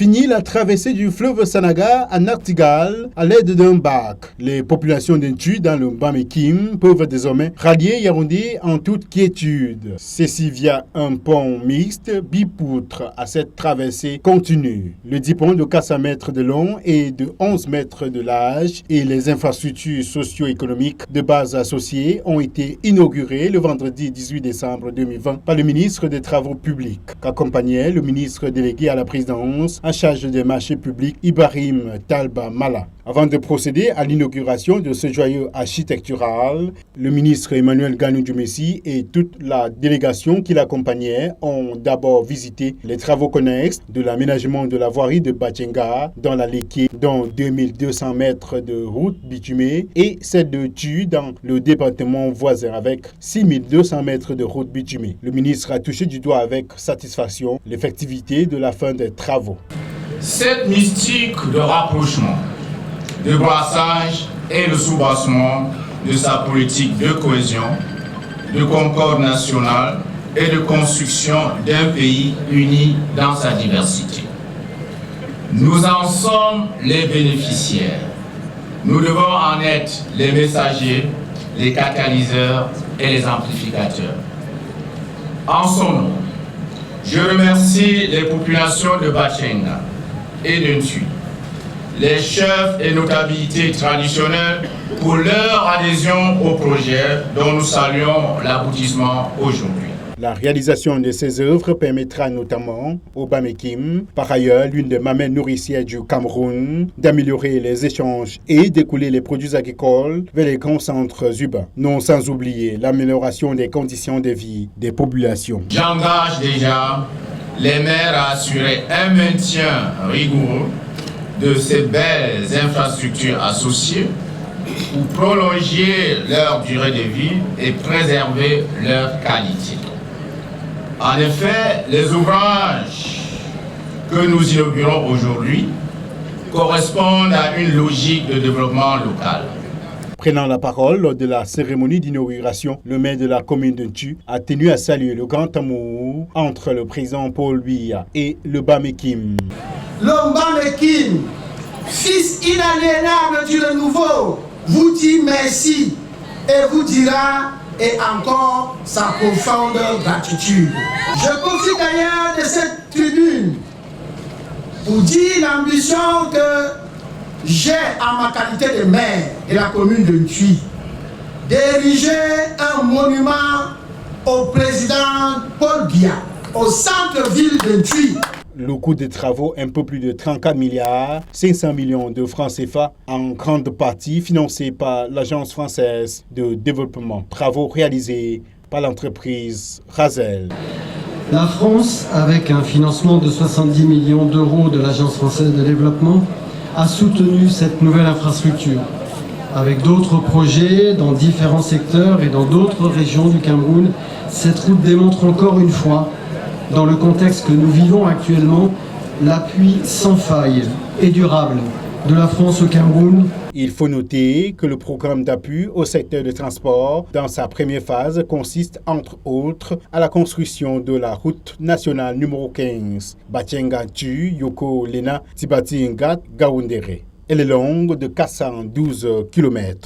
Fini la traversée du fleuve Sanaga à Nachtigal à l'aide d'un bac. Les populations d'Intu dans le Bamekime peuvent désormais rallier Yaoundé en toute quiétude. Ceci via un pont mixte bipoutre à cette traversée continue. Le 10 pont de 400 mètres de long et de 11 mètres de large et les infrastructures socio-économiques de base associées ont été inaugurées le vendredi 18 décembre 2020 par le ministre des Travaux publics, qu'accompagnait le ministre délégué à la présidence en charge des marchés publics, Ibrahim Talba Mala. Avant de procéder à l'inauguration de ce joyau architectural, le ministre Emmanuel Ganou-Djoumessi et toute la délégation qui l'accompagnait ont d'abord visité les travaux connexes de l'aménagement de la voirie de Batchenga dans la Léké, dont 2200 mètres de route bitumée, et celle de Tu dans le département voisin avec 6200 mètres de route bitumée. Le ministre a touché du doigt avec satisfaction l'effectivité de la fin des travaux. Cette mystique de rapprochement, de brassage et de soubassement de sa politique de cohésion, de concorde nationale et de construction d'un pays uni dans sa diversité. Nous en sommes les bénéficiaires. Nous devons en être les messagers, les catalyseurs et les amplificateurs. En son nom, je remercie les populations de Batchenga et d'Intu, les chefs et notabilités traditionnelles pour leur adhésion au projet dont nous saluons l'aboutissement aujourd'hui. La réalisation de ces œuvres permettra notamment au Bamekime, par ailleurs l'une des mamelles nourricières du Cameroun, d'améliorer les échanges et d'écouler les produits agricoles vers les grands centres urbains. Non sans oublier l'amélioration des conditions de vie des populations. J'engage déjà les maires à assurer un maintien rigoureux de ces belles infrastructures associées pour prolonger leur durée de vie et préserver leur qualité. En effet, les ouvrages que nous inaugurons aujourd'hui correspondent à une logique de développement local. Prenant la parole lors de la cérémonie d'inauguration, le maire de la commune d'Intu a tenu à saluer le grand amour entre le président Paul Biya et le Bamekime. Le Bamekime, fils inaliénable du renouveau, vous dit merci et vous dira et encore sa profonde gratitude. Je profite d'ailleurs de cette tribune pour dire l'ambition que j'ai en ma qualité de maire de la commune de N'Tui d'ériger un monument au président Paul Biya au centre-ville de N'Tui. Le coût des travaux, un peu plus de 34 milliards, 500 millions de francs CFA, en grande partie financés par l'Agence française de développement. Travaux réalisés par l'entreprise Razel. La France, avec un financement de 70 millions d'euros de l'Agence française de développement, a soutenu cette nouvelle infrastructure. Avec d'autres projets dans différents secteurs et dans d'autres régions du Cameroun, cette route démontre encore une fois, dans le contexte que nous vivons actuellement, l'appui sans faille et durable de la France au Cameroun. Il faut noter que le programme d'appui au secteur de transport, dans sa première phase, consiste entre autres à la construction de la route nationale numéro 15, Batchenga-Tu, Yoko-Lena, Tibati-Ngat, Gaoundéré. Elle est longue de 412 km.